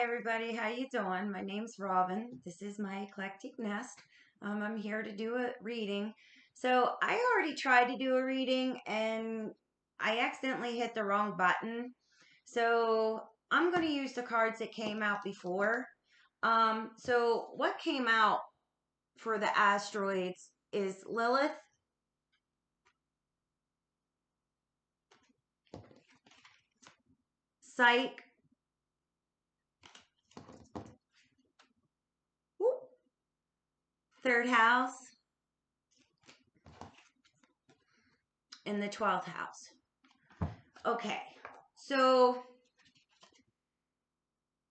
everybody, how you doing? My name's Robin. This is my eclectic nest. I'm here to do a reading. So I already tried to do a reading and I accidentally hit the wrong button. So I'm going to use the cards that came out before. So what came out for the asteroids is Lilith, Psyche, third house, and the 12th house. Okay, so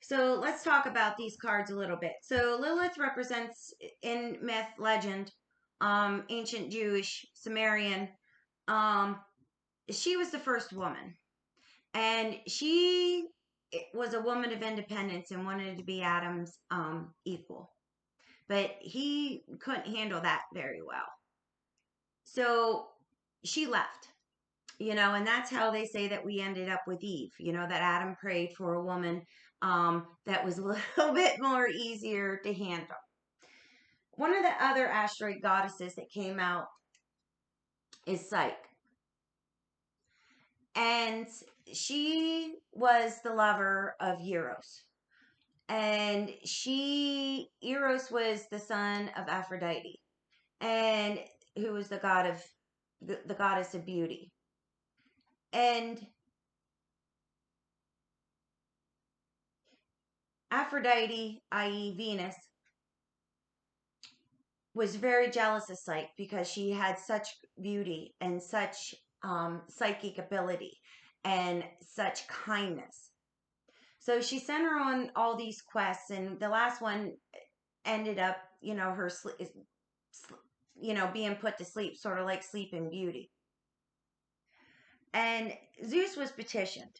let's talk about these cards a little bit. So Lilith represents in myth, legend, ancient Jewish, Sumerian. Um, she was the first woman, and she was a woman of independence and wanted to be Adam's equal, but he couldn't handle that very well. So she left. And that's how they say that we ended up with Eve, that Adam prayed for a woman that was a little bit more easier to handle. One of the other asteroid goddesses that came out is Psyche. And she was the lover of Eros. And Eros was the son of Aphrodite, and who was the god of the goddess of beauty. And Aphrodite, i.e. Venus, was very jealous of Psyche because she had such beauty and such psychic ability and such kindness. So she sent her on all these quests, and the last one ended up, her being put to sleep, sort of like Sleeping Beauty. And Zeus was petitioned,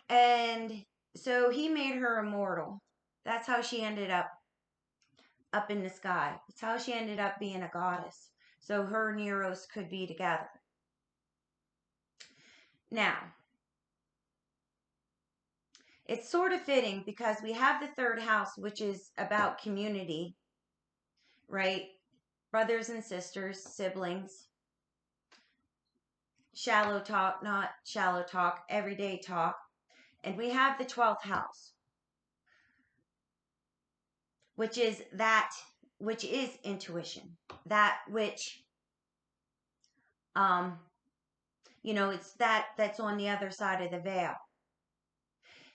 and so he made her immortal. That's how she ended up in the sky. It's how she ended up being a goddess. So her and Eros could be together. Now, it's sort of fitting because we have the third house, which is about community, right? Brothers and sisters, siblings, shallow talk, not shallow talk, everyday talk. And we have the 12th house, which is intuition, that which it's that's on the other side of the veil.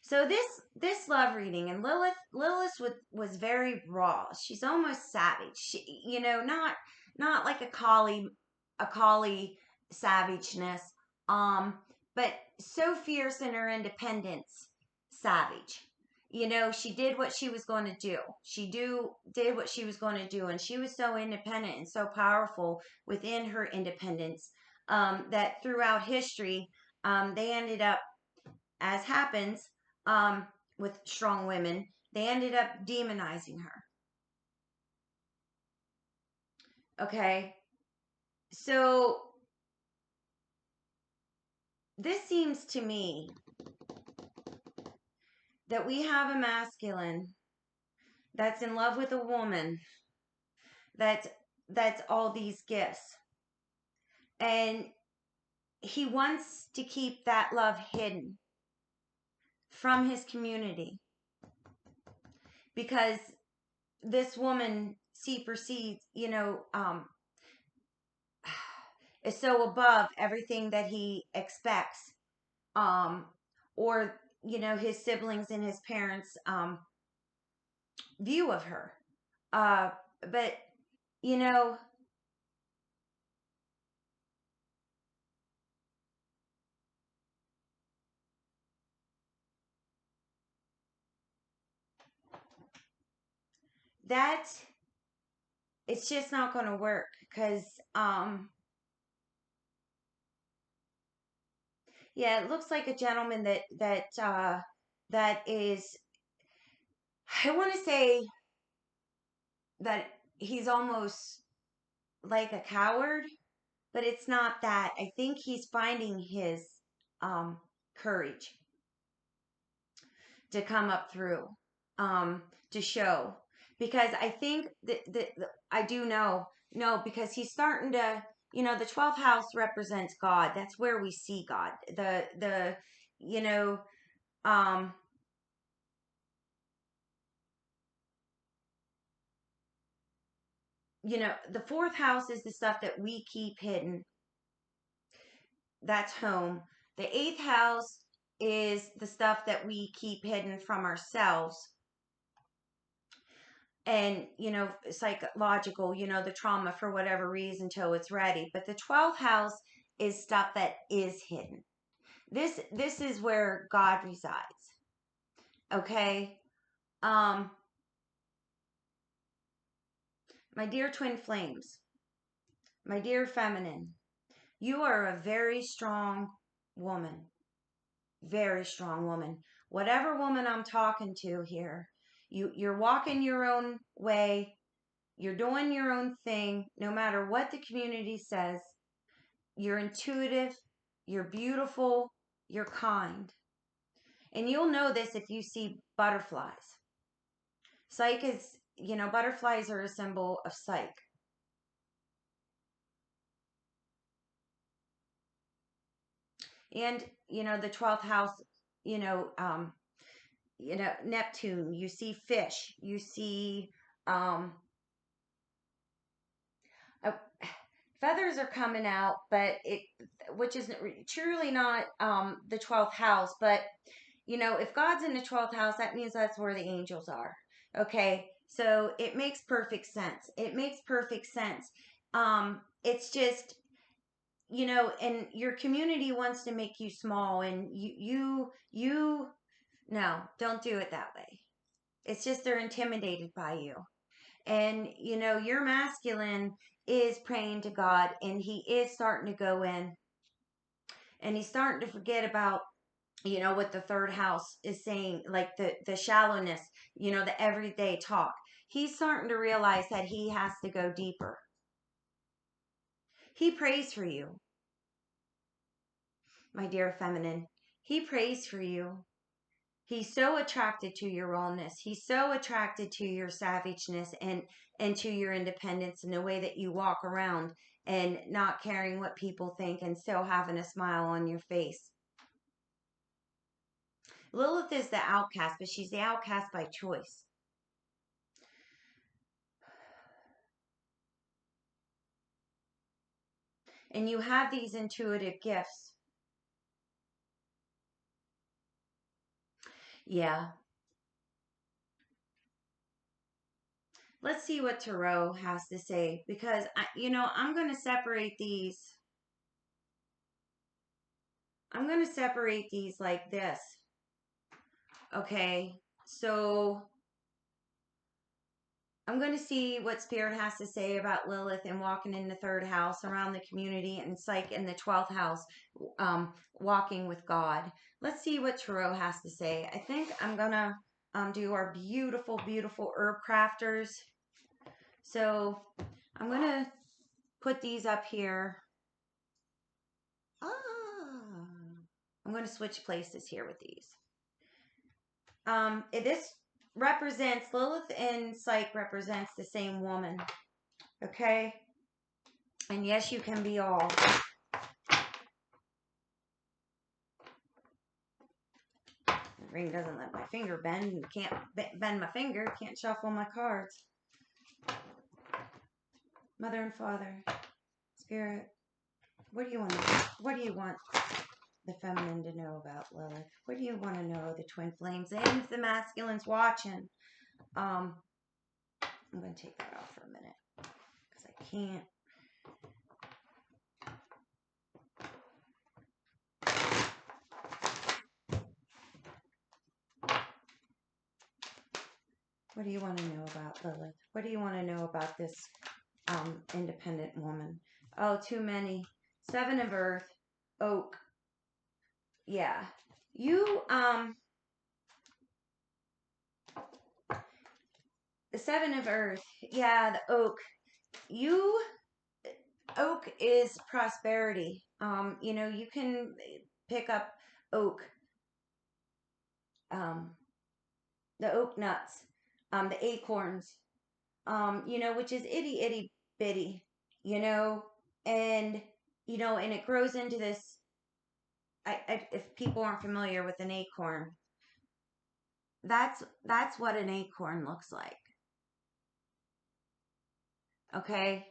So this love reading, and Lilith was very raw. She's almost savage. She, not like a collie savageness, but so fierce in her independence, savage. She did what she was going to do. Did what she was going to do, and she was so independent and so powerful within her independence that throughout history, they ended up, as happens with strong women, they ended up demonizing her. Okay, so this seems to me that we have a masculine that's in love with a woman that's all these gifts, and he wants to keep that love hidden from his community because this woman perceives, is so above everything that he expects, or his siblings and his parents view of her. But that it's just not going to work because yeah, it looks like a gentleman that is, I want to say that he's almost like a coward, but it's not that. I think he's finding his courage. to come up through, to show. Because I think that I do know, no, because he's starting to, the 12th house represents God. That's where we see God. You know, um, the 4th house is the stuff that we keep hidden. That's home. The 8th house is the stuff that we keep hidden from ourselves. And, psychological, the trauma for whatever reason till it's ready. But the 12th house is stuff that is hidden. This is where God resides. Okay? Um, my dear twin flames, my dear feminine, you are a very strong woman. Very strong woman. Whatever woman I'm talking to here, you're walking your own way. You're doing your own thing, no matter what the community says. You're intuitive. You're beautiful. You're kind. And you'll know this if you see butterflies. Psyche is, butterflies are a symbol of psyche. And, the 12th house, Neptune, you see fish, you see, um, uh, feathers are coming out, but which is truly not, the 12th house, but, if God's in the 12th house, that means that's where the angels are. Okay. So it makes perfect sense. It makes perfect sense. It's just, and your community wants to make you small, and no, don't do it that way. It's just they're intimidated by you. And, your masculine is praying to God, and he is starting to go in, and he's starting to forget about, what the 3rd house is saying, like the shallowness, the everyday talk. He's starting to realize that he has to go deeper. He prays for you, my dear feminine. He prays for you. He's so attracted to your rawness. He's so attracted to your savageness and to your independence and the way that you walk around and not caring what people think and still having a smile on your face. Lilith is the outcast, but she's the outcast by choice. And you have these intuitive gifts. Yeah. Let's see what Tarot has to say, because I'm going to separate these. I'm going to separate these like this. Okay. So I'm going to see what Spirit has to say about Lilith and walking in the 3rd house around the community, and Psyche in the 12th house, walking with God. Let's see what Tarot has to say. I think I'm going to do our beautiful, beautiful herb crafters. So I'm going to put these up here. I'm going to switch places here with these. This represents, Lilith and Psyche represents the same woman. Okay? And yes, you can be all. The ring doesn't let my finger bend. Can't bend my finger. Can't shuffle my cards. Mother and Father, Spirit, what do you want the feminine to know about Lilith? What do you want to know the twin flames? And if the masculine's watching, I'm going to take that off for a minute because I can't. What do you want to know about Lilith? What do you want to know about this independent woman? Oh, too many. 7 of Earth, Oak. Yeah. You, the 7 of Earth. Yeah, the Oak. Oak is prosperity. You can pick up Oak. the oak nuts, the acorns, which is itty bitty, you know, and and it grows into this. If people aren't familiar with an acorn, that's what an acorn looks like. Okay.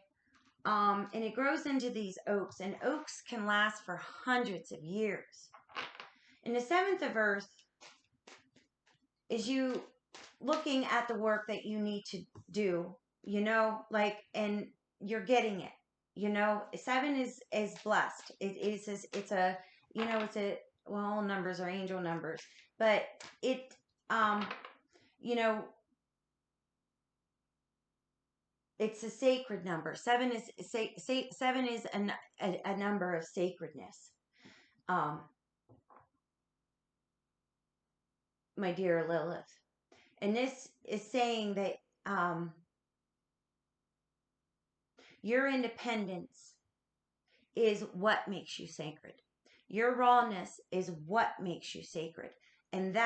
And it grows into these oaks, and oaks can last for hundreds of years. And the seventh of earth is you looking at the work that you need to do, and you're getting it. Seven is blessed. It's a it's a well, all numbers are angel numbers, but it you know it's a sacred number. Seven is a number of sacredness. Um, my dear Lilith, and this is saying that your independence is what makes you sacred. Your rawness is what makes you sacred, and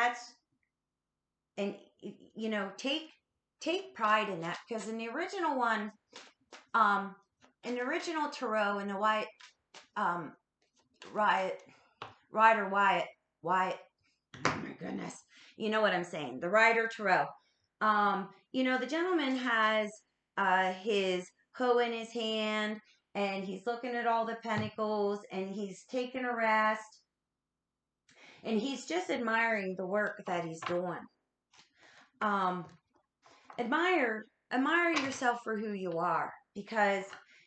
and take pride in that, because in the original one, in the original tarot, in the Wyatt Riot Rider Wyatt, oh my goodness, you know what I'm saying, the Rider Tarot. The gentleman has his hoe in his hand, and he's looking at all the pentacles, and he's taking a rest, and he's just admiring the work that he's doing. Um, admire yourself for who you are, because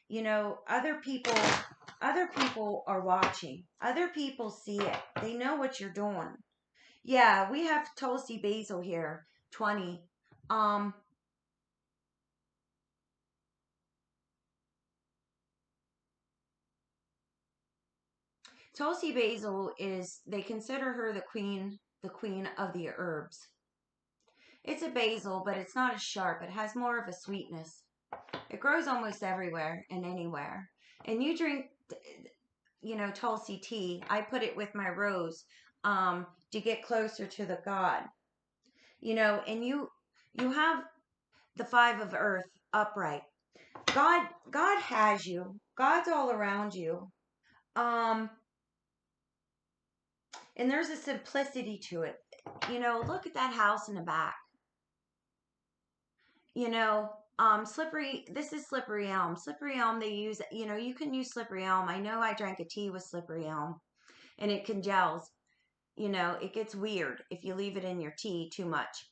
other people are watching. Other people see it. They know what you're doing. Yeah, we have Tulsi Basil here, 20. Tulsi Basil they consider her the queen of the herbs. It's a basil, but it's not as sharp. It has more of a sweetness. It grows almost everywhere and anywhere. And you drink, Tulsi tea. I put it with my rose, to get closer to the God. And you have the five of earth upright. God has you. God's all around you. And there's a simplicity to it. Look at that house in the back. Slippery, this is slippery elm. Slippery elm, they use, you can use slippery elm. I know I drank a tea with slippery elm, and it congels. It gets weird if you leave it in your tea too much.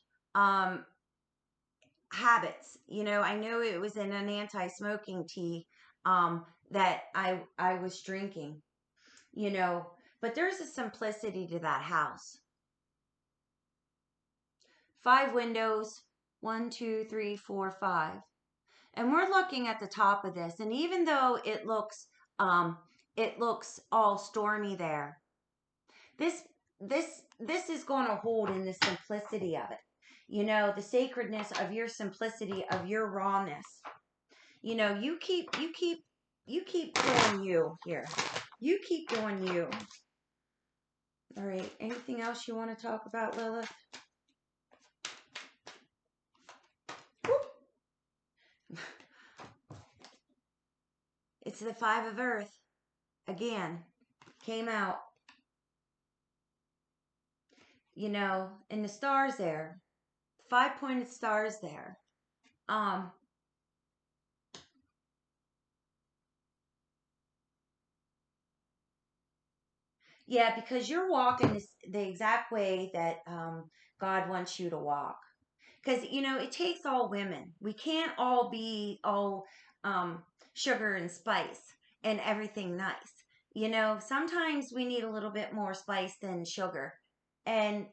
Habits, I know it was in an anti-smoking tea that I was drinking, but there's a simplicity to that house. 5 windows, 1, 2, 3, 4, 5. And we're looking at the top of this, and even though it looks all stormy there, this is going to hold in the simplicity of it. The sacredness of your simplicity, of your rawness. You keep doing you here. You keep doing you. All right. Anything else you want to talk about, Lilith? It's the 5 of earth. Again, came out. And the stars there. 5-pointed stars there. Yeah, because you're walking the exact way that God wants you to walk. Because, it takes all women. We can't all be all sugar and spice and everything nice. Sometimes we need a little bit more spice than sugar. And,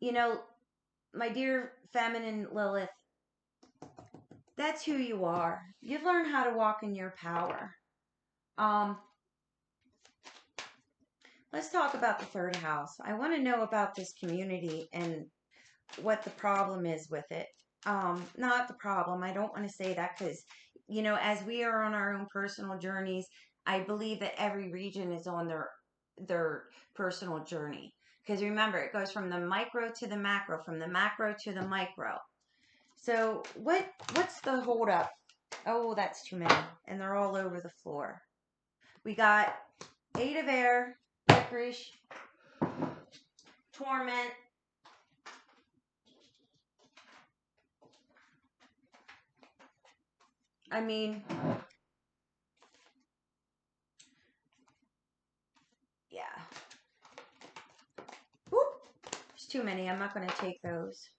my dear feminine Lilith, that's who you are. You've learned how to walk in your power. Let's talk about the 3rd house. I want to know about this community and what the problem is with it. Not the problem. I don't want to say that, because, as we are on our own personal journeys, I believe that every region is on their personal journey. because remember, it goes from the micro to the macro, from the macro to the micro. So what's the holdup? Oh, that's too many, and they're all over the floor. We got 8 of air, licorice, torment, I mean, yeah. Whoop, there's too many. I'm not going to take those.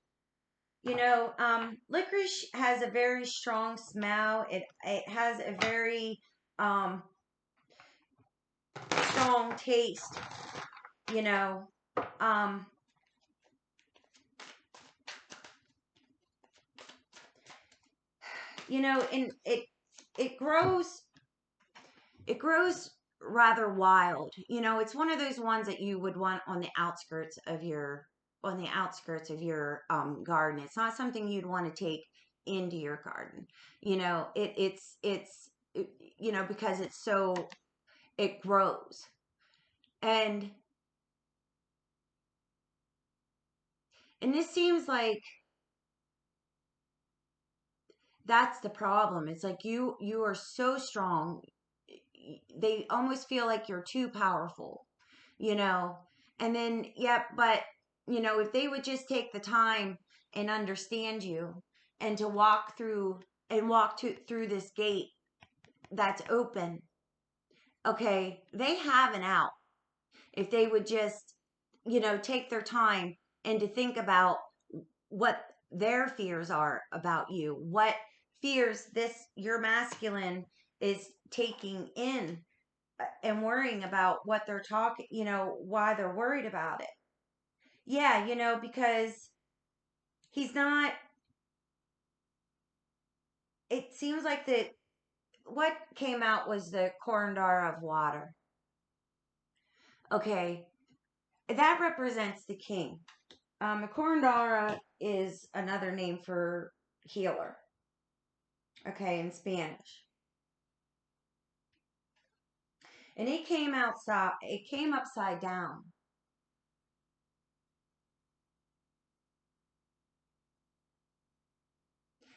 You know, licorice has a very strong smell. It has a very um, strong taste. You know, um, and it grows rather wild. It's one of those ones that you would want on the outskirts of your garden. It's not something you'd want to take into your garden. Because it grows. And this seems like that's the problem. It's like you are so strong. They almost feel like you're too powerful, you know. And then but if they would just take the time and understand you, and to through this gate that's open, okay, they have an out. If they would just take their time and to think about what their fears are about you, what fears your masculine is taking in, and worrying about what they're talking, why they're worried about it. Yeah, because he's not, it seems like what came out was the corndar of water. Okay, that represents the king. A corndara is another name for healer. Okay, in Spanish. And it came upside down.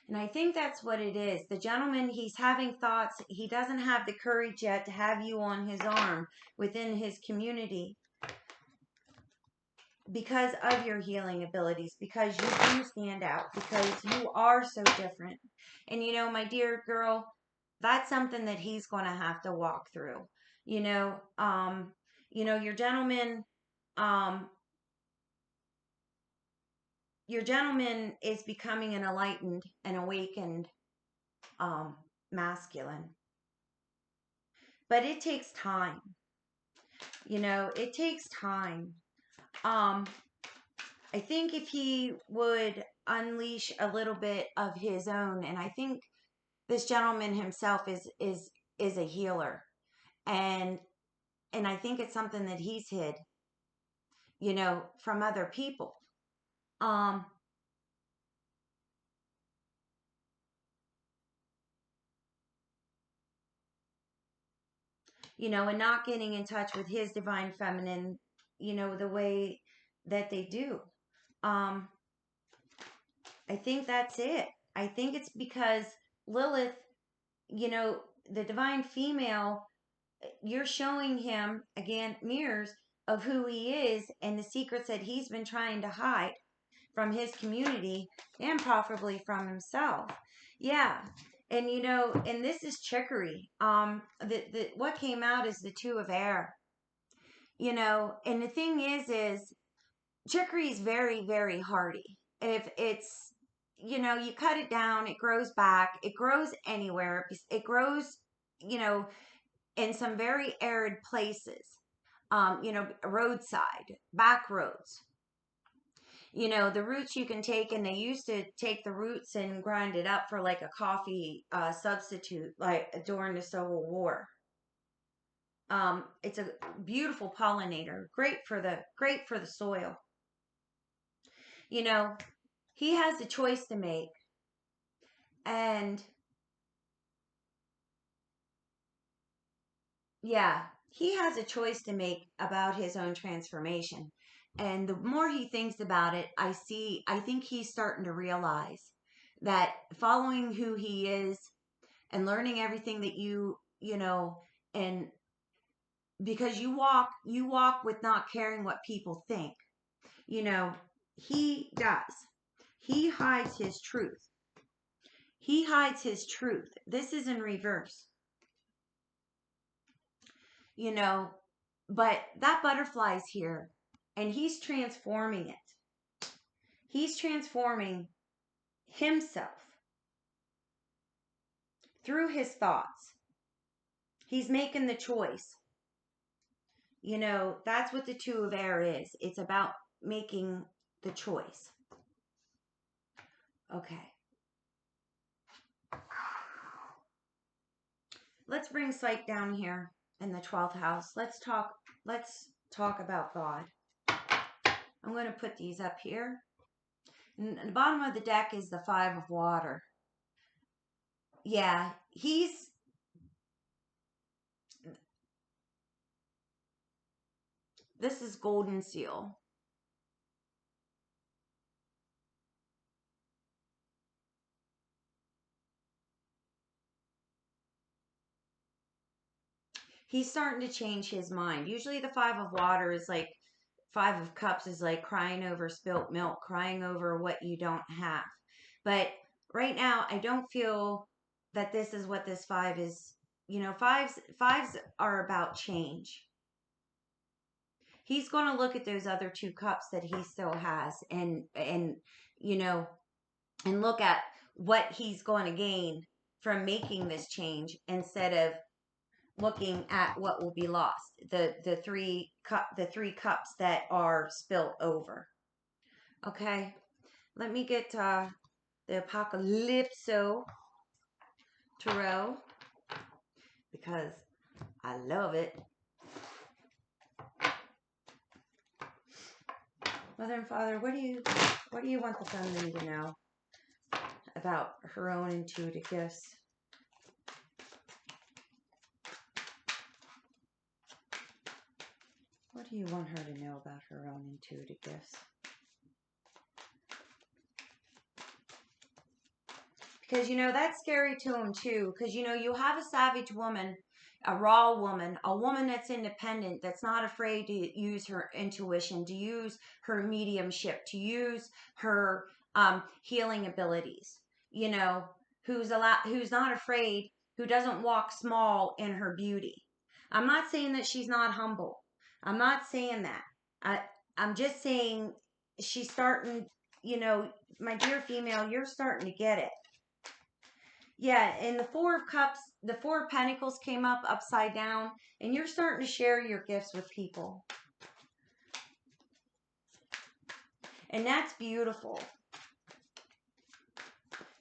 And I think that's what it is. The gentleman, he's having thoughts. He doesn't have the courage yet to have you on his arm within his community because of your healing abilities, because you do stand out, because you are so different. And my dear girl, that's something that he's going to have to walk through. Your gentleman, um, is becoming an enlightened and awakened masculine. But it takes time. It takes time. I think if he would unleash a little bit of his own, and I think this gentleman himself is a healer, and I think it's something that he's hid, from other people. Um, and not getting in touch with his divine feminine, the way that they do. Um, I think that's it. I think it's because Lilith, the divine female, you're showing him, again, mirrors of who he is and the secrets that he's been trying to hide from his community and probably from himself. Yeah. And and this is chicory. What came out is the 2 of air. And the thing is chicory is very, very hardy. If it's, you cut it down, it grows back. It grows anywhere. It grows, in some very arid places. Roadside, back roads. The roots you can take, and they used to take the roots and grind it up for like a coffee substitute, like during the Civil War. It's a beautiful pollinator, great for the soil. He has a choice to make, and yeah, he has a choice to make about his own transformation. And the more he thinks about it, I think he's starting to realize that following who he is and learning everything that you know, and because you walk with not caring what people think. You know, he does. He hides his truth. He hides his truth. This is in reverse. You know, but that butterfly's here and he's transforming it. He's transforming himself through his thoughts. He's making the choice. You know, that's what the Two of Air is. It's about making the choice. Okay. Let's bring Psyche down here in the 12th house. Let's talk about God. I'm going to put these up here. And the bottom of the deck is the Five of Water. Yeah, this is Golden Seal. He's starting to change his mind. Usually the Five of Water is like, Five of Cups is like crying over spilt milk, crying over what you don't have. But right now, I don't feel that this is what this five is. You know, fives are about change. He's going to look at those other two cups that he still has and you know, and look at what he's going to gain from making this change instead of looking at what will be lost. The three cups that are spilt over. Okay, let me get the Apocalypso Tarot because I love it. Mother and Father, what do you want the feminine to know about her own intuitive gifts? What do you want her to know about her own intuitive gifts? Because, you know, that's scary to them, too. Because, you know, you have a savage woman, a raw woman, a woman that's independent, that's not afraid to use her intuition, to use her mediumship, to use her healing abilities. You know, who's not afraid, who doesn't walk small in her beauty. I'm not saying that she's not humble. I'm not saying that. I'm just saying she's starting, you know, my dear female, you're starting to get it. Yeah, and the Four of Cups, the Four of Pentacles came up upside down, and you're starting to share your gifts with people. And that's beautiful.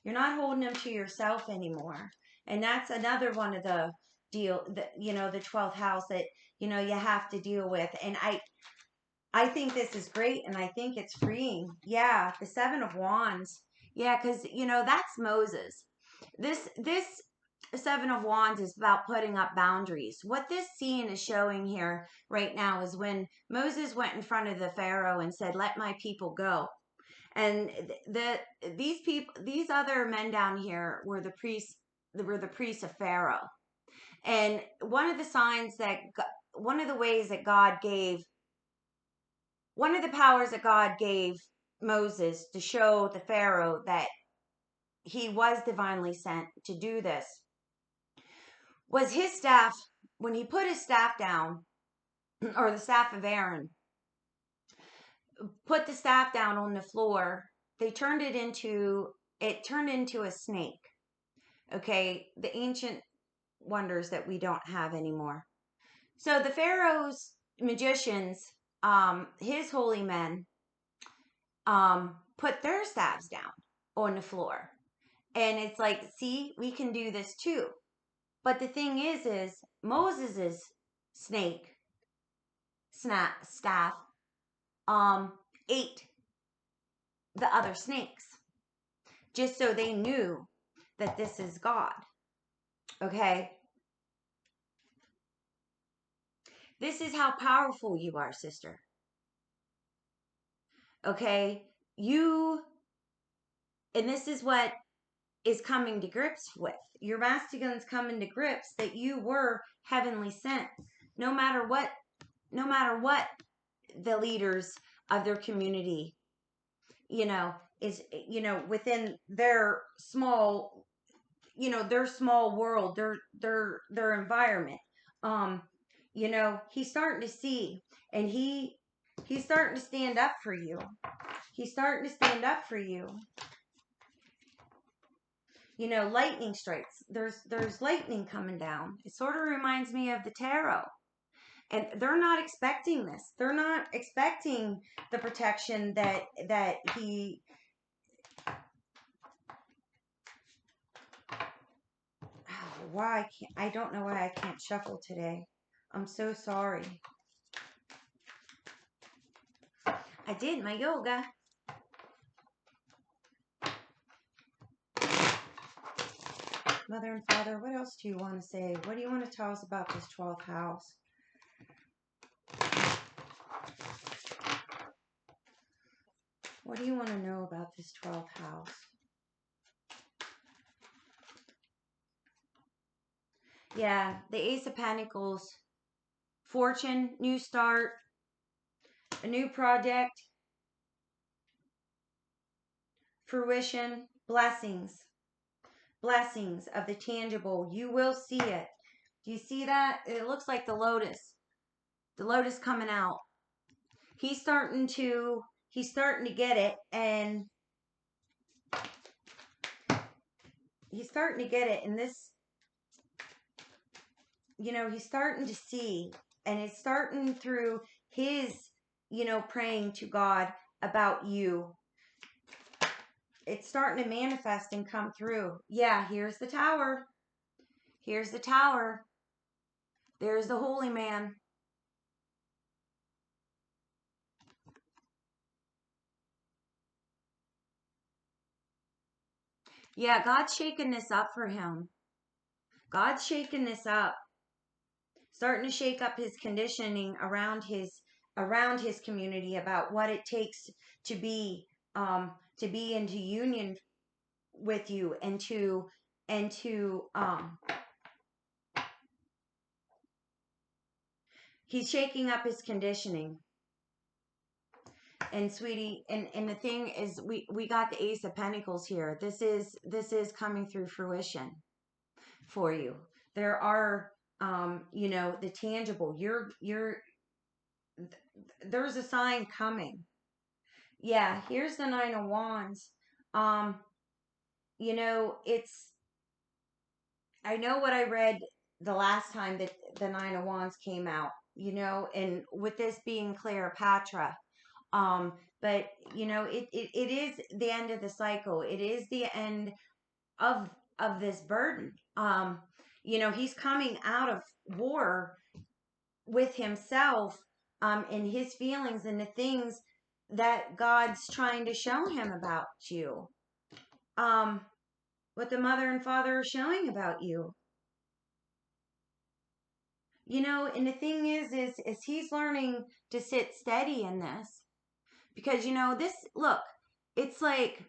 You're not holding them to yourself anymore. And that's another one of the you know, the 12th house that, you know, you have to deal with. And I think this is great, and I think it's freeing. Yeah, the Seven of Wands. Yeah, because, you know, that's Moses. This Seven of Wands is about putting up boundaries. What this scene is showing here right now is when Moses went in front of the Pharaoh and said, "Let my people go." And these other men down here were the priests. Were the priests of Pharaoh. And one of the signs that one of the ways that God gave one of the powers that God gave Moses to show the Pharaoh that he was divinely sent to do this was his staff. When he put his staff down, or the staff of Aaron, put the staff down on the floor, it turned into a snake. Okay, the ancient wonders that we don't have anymore. So the Pharaoh's magicians, his holy men, put their staffs down on the floor. And it's like, see, we can do this too. But the thing is Moses's staff ate the other snakes, just so they knew that this is God. Okay? This is how powerful you are, sister. Okay? And this is what is coming to grips with. Your masculine's coming to grips that you were heavenly sent. No matter what, no matter what the leaders of their community, is, within their small, their small world, their environment. Um, he's starting to see, and he's starting to stand up for you. He's starting to stand up for you. Lightning strikes. There's lightning coming down. It sort of reminds me of the tarot. And they're not expecting this. They're not expecting the protection that he. Why I can't? I don't know why I can't shuffle today. I'm so sorry. I did my yoga. Mother and Father, what else do you want to say? What do you want to tell us about this 12th house? What do you want to know about this 12th house? Yeah, the Ace of Pentacles. Fortune, new start, a new project, fruition, blessings. Blessings of the tangible. You will see it. Do you see that? It looks like the lotus. The lotus coming out. He's starting to get it, and he's starting to get it, and this, he's starting to see, and it's starting through his, praying to God about you. It's starting to manifest and come through. Yeah, here's the tower. Here's the tower. There's the holy man. Yeah, God's shaking this up for him. God's shaking this up. Starting to shake up his conditioning around his community about what it takes to be into union with you, and to he's shaking up his conditioning. And sweetie, and the thing is, we got the Ace of Pentacles here. This is coming through fruition for you. There are the tangible. There's a sign coming. Yeah, here's the Nine of Wands. It's, I know what I read the last time that the Nine of Wands came out, and with this being Cleopatra. But it is the end of the cycle. It is the end of this burden. He's coming out of war with himself, and his feelings and the things that God's trying to show him about you. What the Mother and Father are showing about you. And the thing is he's learning to sit steady in this. Because, this, look, it's like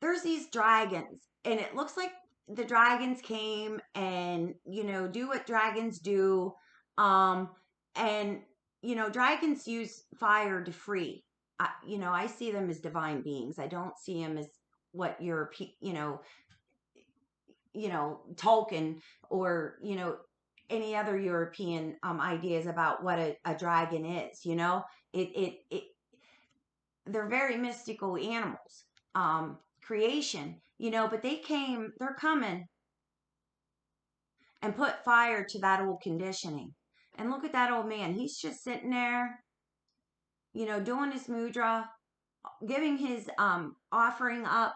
there's these dragons, and it looks like the dragons came and, do what dragons do. And, dragons use fire to free. I see them as divine beings. I don't see them as what Tolkien, or, any other European ideas about what a dragon is. It they're very mystical animals, creation, but they're coming and put fire to that old conditioning. And look at that old man. He's just sitting there, doing his mudra, giving his offering up.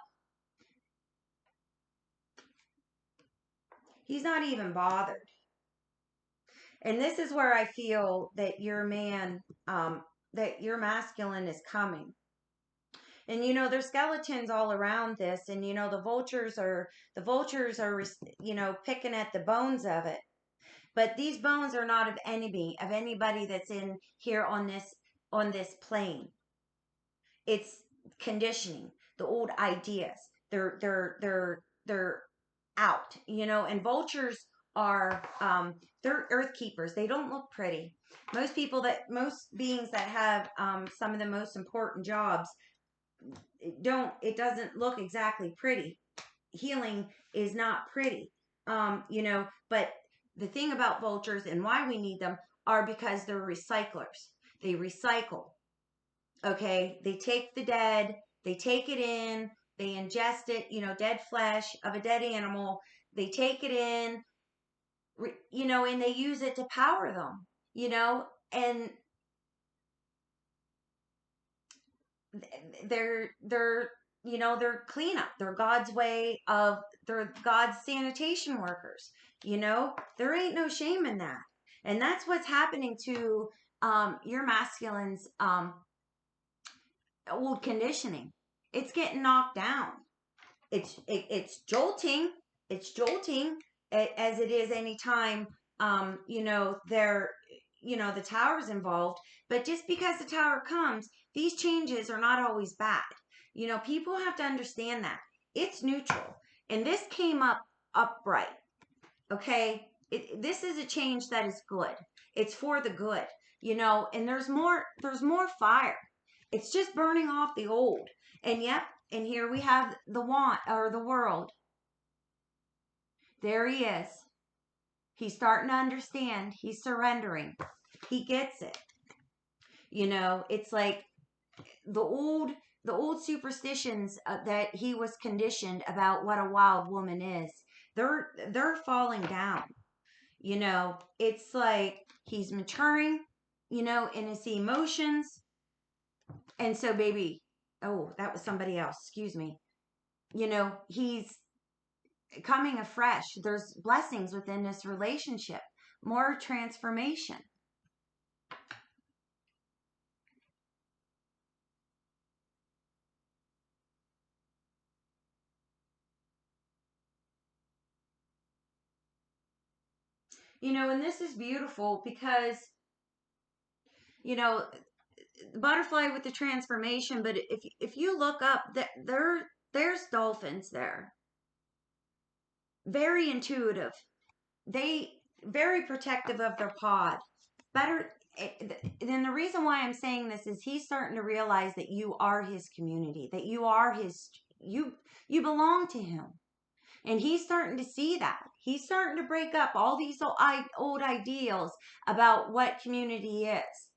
He's not even bothered. And this is where I feel that your man, that your masculine is coming. And there's skeletons all around this, and the vultures are picking at the bones of it. But these bones are not of anybody that's in here on this plane. It's conditioning, the old ideas. They're out, and vultures are they're earth keepers. They don't look pretty. Most beings that have some of the most important jobs it doesn't look exactly pretty. Healing is not pretty. But the thing about vultures and why we need them are because they're recyclers. They recycle. Okay, they take the dead, they take it in, they ingest it, dead flesh of a dead animal. They take it in, and they use it to power them, and they're cleanup. They're God's sanitation workers. There ain't no shame in that. And that's what's happening to your masculine's old conditioning. It's getting knocked down. It's jolting. It's jolting as it is anytime they're the tower's involved. But just because the tower comes, these changes are not always bad. People have to understand that it's neutral, and this came up upright. Okay, this is a change that is good. It's for the good, and there's more. There's more fire. It's just burning off the old. And yep, and here we have the want or the world. There he is. He's starting to understand. He's surrendering. He gets it. It's like the old superstitions that he was conditioned about what a wild woman is. They're falling down. It's like he's maturing, in his emotions. And so, baby, oh, that was somebody else. Excuse me. He's coming afresh. There's blessings within this relationship, more transformation. And this is beautiful because, butterfly with the transformation, but if you look up, there's dolphins there. Very intuitive. They very protective of their pod. Better. And the reason why I'm saying this is he's starting to realize that you are his community, that you are you belong to him. And he's starting to see that. He's starting to break up all these old ideals about what community is.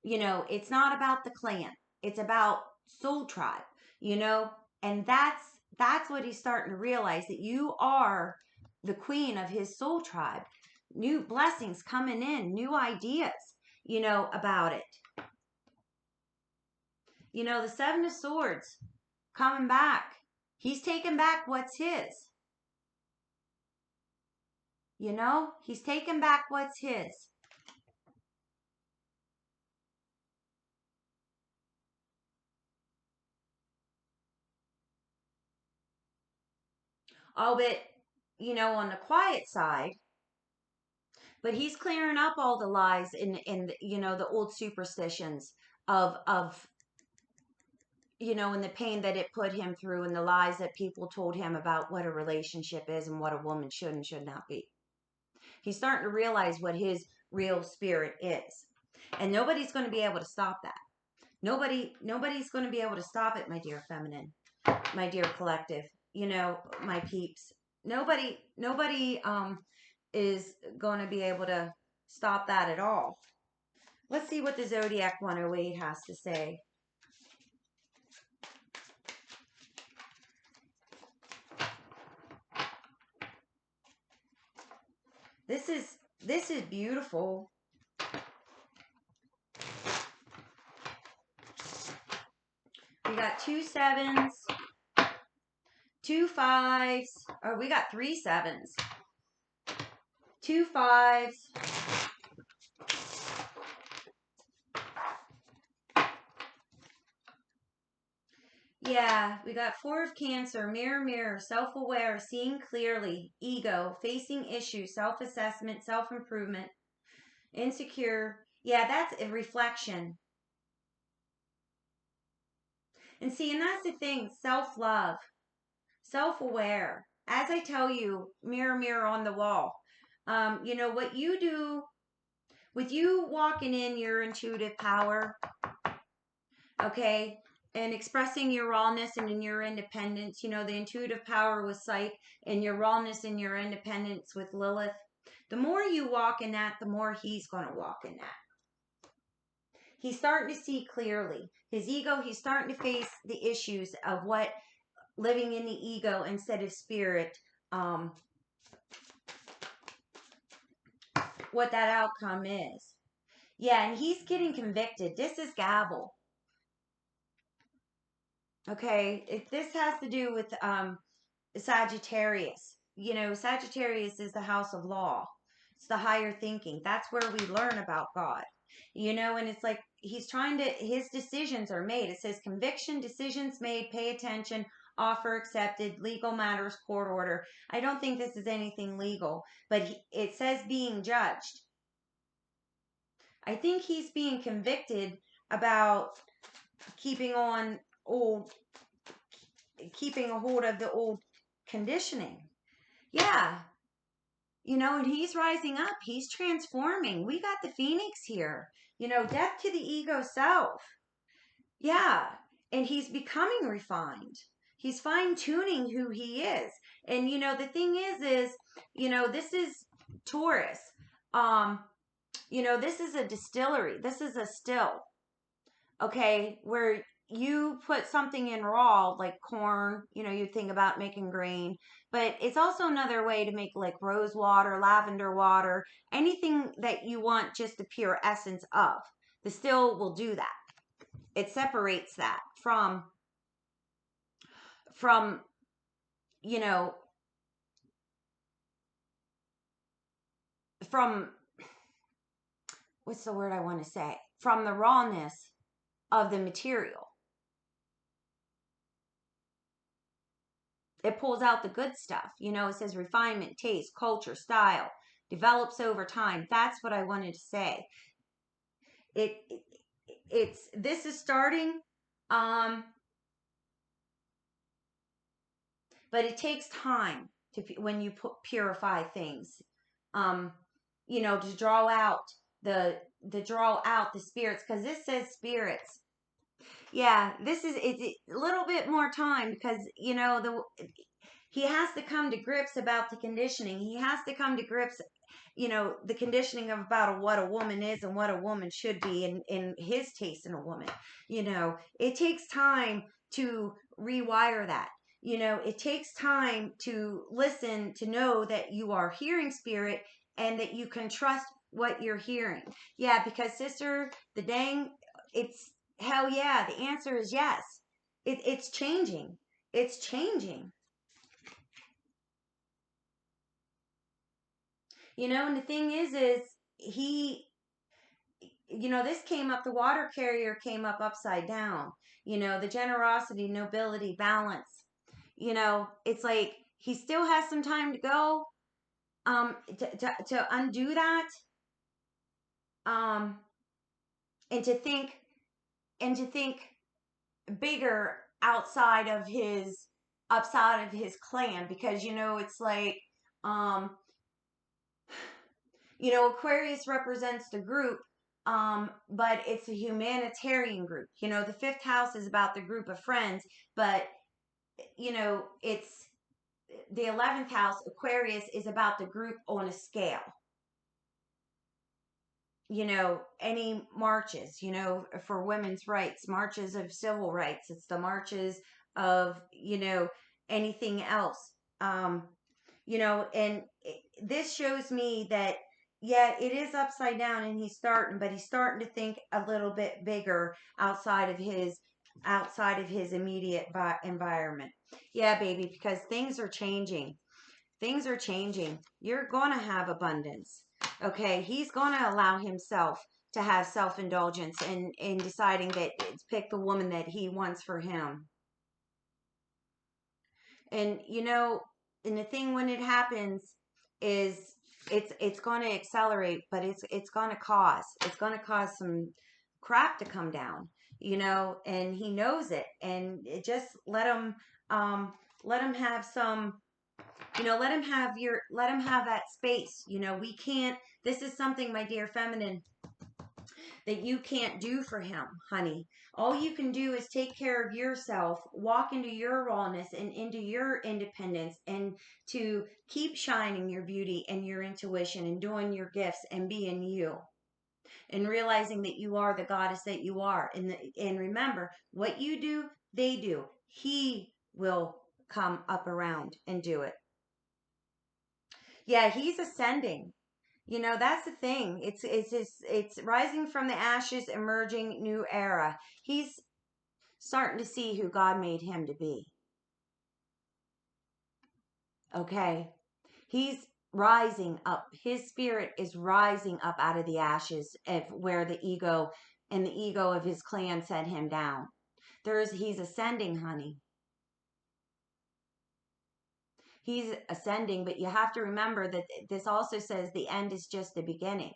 It's not about the clan. It's about soul tribe, and that's what he's starting to realize, that you are the queen of his soul tribe. New blessings coming in, new ideas, about it. The Seven of Swords coming back. He's taking back what's his. He's taking back what's his. Oh, but, on the quiet side, but he's clearing up all the lies in the old superstitions of and the pain that it put him through, and the lies that people told him about what a relationship is and what a woman should and should not be. He's starting to realize what his real spirit is. And nobody's going to be able to stop that. Nobody's going to be able to stop it, my dear feminine, my dear collective, my peeps. Nobody is going to be able to stop that at all. Let's see what the Zodiac 108 has to say. This is beautiful. We got 2 7s, 2 5s, or we got 3 7s, 2 5s, yeah, we got 4 of Cancer, mirror, mirror, self-aware, seeing clearly, ego, facing issues, self-assessment, self-improvement, insecure. Yeah, that's a reflection. And see, and that's the thing, self-love, self-aware. As I tell you, mirror, mirror on the wall. You know, what you do with you walking in your intuitive power, okay, and expressing your rawness and in your independence. You know, the intuitive power with sight and your rawness and your independence with Lilith. The more you walk in that, the more he's going to walk in that. He's starting to see clearly. His ego, he's starting to face the issues of what living in the ego instead of spirit, what that outcome is. Yeah, and he's getting convicted. This is gavel. Okay, this has to do with Sagittarius. You know, Sagittarius is the house of law. It's the higher thinking. That's where we learn about God. You know, and it's like he's trying to, his decisions are made. It says conviction, decisions made, pay attention, offer accepted, legal matters, court order. I don't think this is anything legal, but it says being judged. I think he's being convicted about keeping on old, keeping a hold of the old conditioning. Yeah. You know, and he's rising up. He's transforming. We got the Phoenix here. You know, death to the ego self. Yeah. And he's becoming refined. He's fine tuning who he is. And, you know, the thing is, you know, this is Taurus. You know, this is a distillery. This is a still. Okay. Where you put something in raw, like corn, you know, you think about making grain, but it's also another way to make like rose water, lavender water, anything that you want just the pure essence of. The still will do that. It separates that from, you know, from, what's the word I want to say? From the rawness of the material. It pulls out the good stuff. You know, it says refinement, taste, culture, style, develops over time. That's what I wanted to say. It's this is starting, but it takes time to, when you purify things, you know, to draw out the spirits, because this says spirits. Yeah, this is it's a little bit more time, because you know he has to come to grips about the conditioning. He has to come to grips, you know, the conditioning of about what a woman is and what a woman should be in his taste in a woman. You know, it takes time to rewire that. You know, it takes time to listen, to know that you are hearing spirit and that you can trust what you're hearing. Yeah, because sister, the dang, it's hell yeah. The answer is yes. It's changing. It's changing. You know, and the thing is he, you know, this came up, the water carrier came up upside down. You know, the generosity, nobility, balance. You know, it's like he still has some time to go, to undo that, um, and to think, and to think bigger outside of his clan, because you know it's like, um you know, Aquarius represents the group, but it's a humanitarian group. You know, the fifth house is about the group of friends, but you know, it's the 11th house, Aquarius, is about the group on a scale. You know, any marches, you know, for women's rights, marches of civil rights, it's the marches of, you know, anything else. You know, and this shows me that, yeah, it is upside down and but he's starting to think a little bit bigger outside of his immediate environment. Yeah, baby, because things are changing. Things are changing. You're going to have abundance. Okay, he's going to allow himself to have self-indulgence in deciding that it's pick the woman that he wants for him. And you know, and the thing when it happens is it's going to accelerate, but it's going to cause some crap to come down. and he knows it, and it just let him have some, let him have that space. We can't, this is something, my dear feminine, that you can't do for him, honey. All you can do is take care of yourself, walk into your rawness and into your independence, and to keep shining your beauty and your intuition and doing your gifts and being you, and realizing that you are the goddess that you are. And remember, what you do, they do. He will come up around and do it. Yeah, he's ascending. That's the thing. It's rising from the ashes, emerging new era. He's starting to see who God made him to be. Okay? He's rising up. His spirit is rising up out of the ashes of where the ego of his clan set him down. He's ascending, honey. He's ascending, but you have to remember that this also says the end is just the beginning.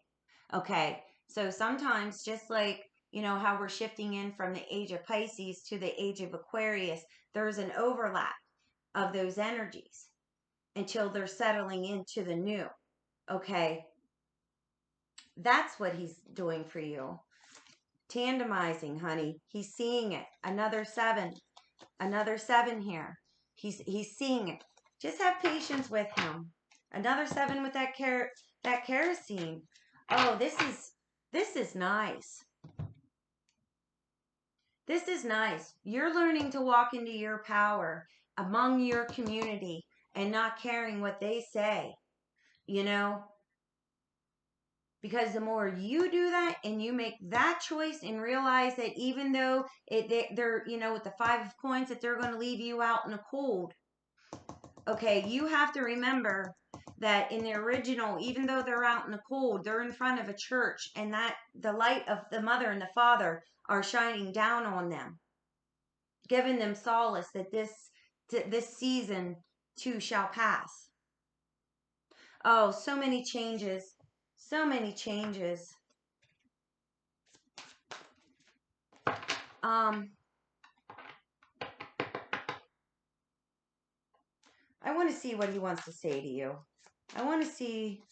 Okay, so sometimes, just like, how we're shifting in from the age of Pisces to the age of Aquarius, there's an overlap of those energies until they're settling into the new. Okay, that's what he's doing for you. Tandemizing, honey. He's seeing it. Another seven here. He's seeing it. Just have patience with him. Another seven with that kerosene. Oh, this is nice. This is nice. You're learning to walk into your power among your community and not caring what they say, because the more you do that and you make that choice and realize that even though they're, with the 5 of coins, that they're going to leave you out in the cold. Okay, you have to remember that in the original, even though they're out in the cold, they're in front of a church, and that the light of the mother and the father are shining down on them, giving them solace that this season too shall pass. Oh, so many changes. So many changes. I want to see what he wants to say to you. I want to see.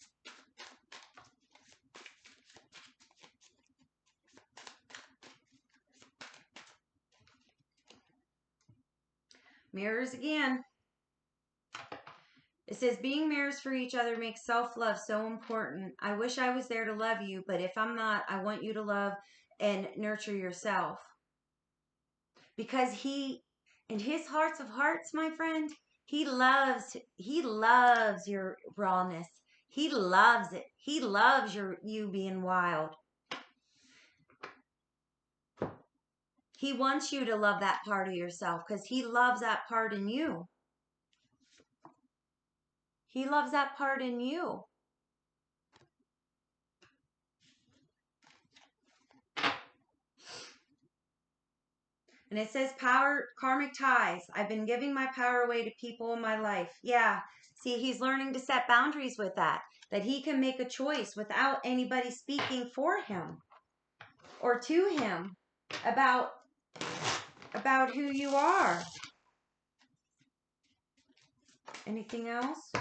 Mirrors again. It says, being mirrors for each other makes self-love so important. I wish I was there to love you, but if I'm not, I want you to love and nurture yourself. Because in his hearts of hearts, my friend, he loves your rawness. He loves it. He loves you being wild. He wants you to love that part of yourself because he loves that part in you. He loves that part in you. And it says power, karmic ties. I've been giving my power away to people in my life. Yeah. See, he's learning to set boundaries with that he can make a choice without anybody speaking for him or to him about who you are. Anything else?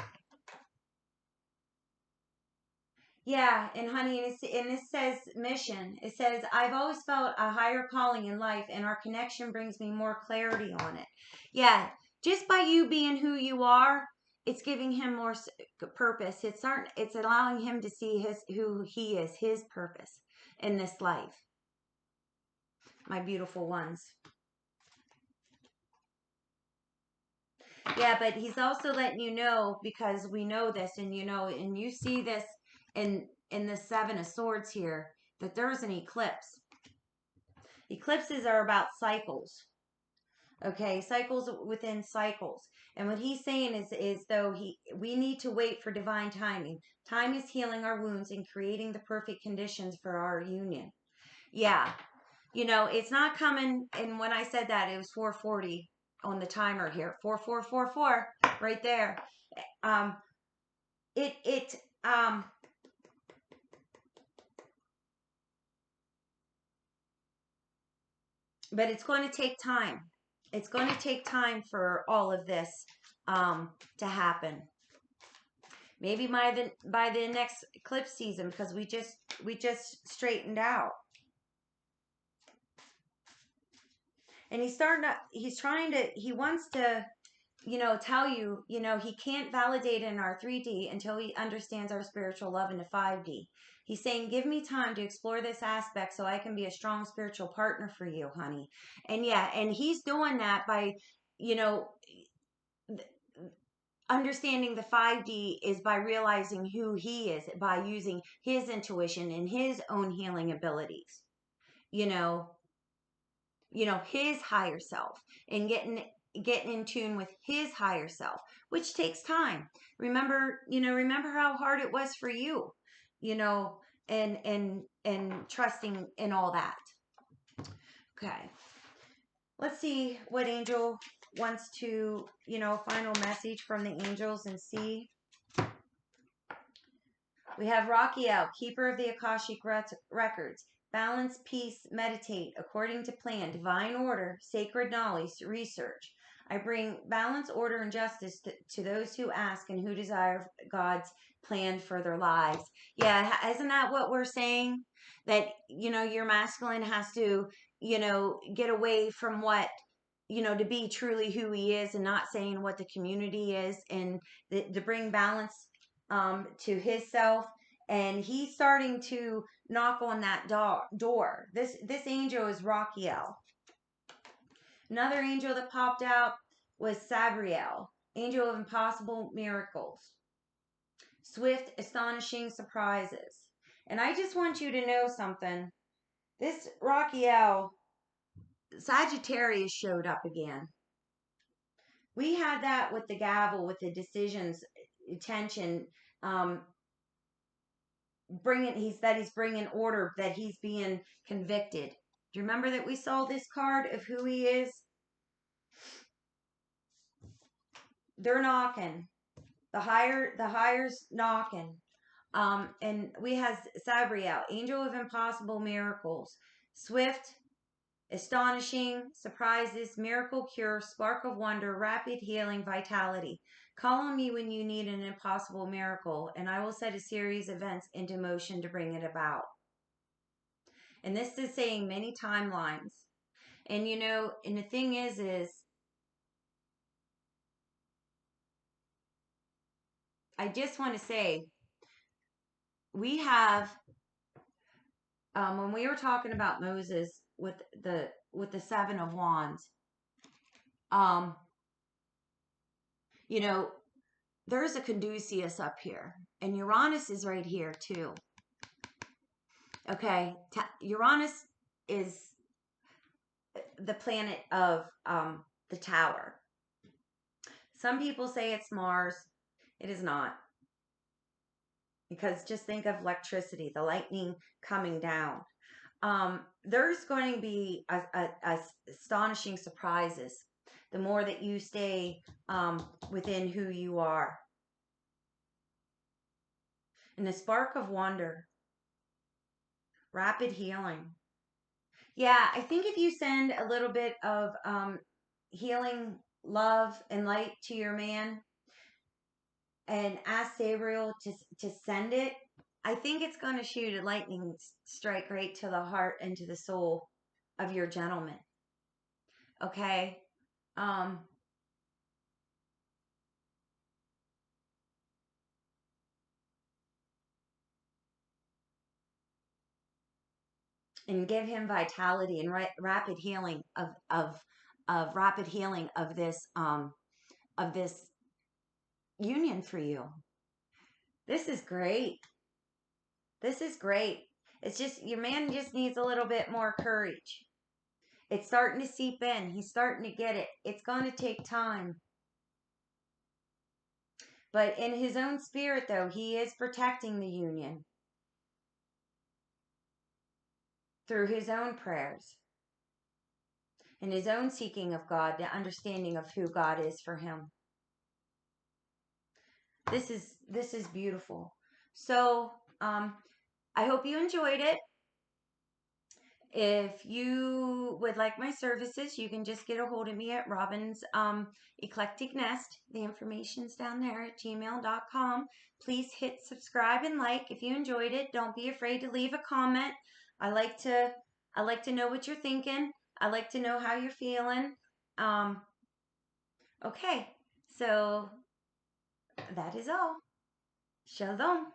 Yeah, and honey, and it says mission. It says, I've always felt a higher calling in life, and our connection brings me more clarity on it. Yeah, just by you being who you are, it's giving him more purpose. It's allowing him to see who he is, his purpose in this life. My beautiful ones. Yeah, but he's also letting you know, because we know this, and and you see this in the 7 of Swords here, that there's an eclipse. Eclipses are about cycles. Okay, cycles within cycles. And what he's saying is though we need to wait for divine timing. Time is healing our wounds and creating the perfect conditions for our union. Yeah. It's not coming. And when I said that, it was 4:40 on the timer here. 4444 right there. But it's going to take time. It's going to take time for all of this to happen. Maybe by the next eclipse season, because we just straightened out. And he wants to, tell you, he can't validate in our 3D until he understands our spiritual love in the 5D. He's saying, give me time to explore this aspect so I can be a strong spiritual partner for you, honey. And yeah, and he's doing that by, understanding the 5D is by realizing who he is, by using his intuition and his own healing abilities. His higher self, and getting in tune with his higher self, which takes time. Remember how hard it was for you, and trusting in all that. Okay. Let's see what angel wants to, final message from the angels and see. We have Raquiel, keeper of the Akashic records. Balance, peace, meditate, according to plan, divine order, sacred knowledge, research. I bring balance, order, and justice to those who ask and who desire God's plan for their lives. Yeah, isn't that what we're saying? That, your masculine has to, get away from what, to be truly who he is and not saying what the community is, and to bring balance to his self. And he's starting to knock on that door. This angel is Raquiel. Another angel that popped out was Sabriel, angel of impossible miracles. Swift, astonishing surprises. And I just want you to know something. This Raquiel, Sagittarius showed up again. We had that with the gavel, with the decisions, attention, he's bringing order, that he's being convicted. Do you remember that we saw this card of who he is? They're knocking. The hire's knocking. And we have Sabriel, angel of impossible miracles. Swift, astonishing, surprises, miracle cure, spark of wonder, rapid healing, vitality. Call on me when you need an impossible miracle, and I will set a series of events into motion to bring it about. And this is saying many timelines. And and the thing is I just want to say, we have, when we were talking about Moses with the 7 of Wands, there's a Caduceus up here, and Uranus is right here too. Okay, Uranus is the planet of the tower. Some people say it's Mars. It is not. Because just think of electricity, the lightning coming down. There's going to be astonishing surprises the more that you stay within who you are. And the spark of wonder, rapid healing. Yeah, I think if you send a little bit of healing, love, and light to your man, and ask Sabriel to send it, I think it's going to shoot a lightning strike right to the heart and to the soul of your gentleman. Okay? And give him vitality and rapid healing of rapid healing of this union for you. This is great. This is great. It's just, your man just needs a little bit more courage. It's starting to seep in. He's starting to get it. It's going to take time. But in his own spirit, though, he is protecting the union through his own prayers and his own seeking of God, the understanding of who God is for him. This is beautiful. So, I hope you enjoyed it. If you would like my services, you can just get a hold of me at Robin's Eclectic Nest. The information's down there at gmail.com. Please hit subscribe and like if you enjoyed it. Don't be afraid to leave a comment. I like to know what you're thinking. I like to know how you're feeling. Okay, so that is all. Shalom.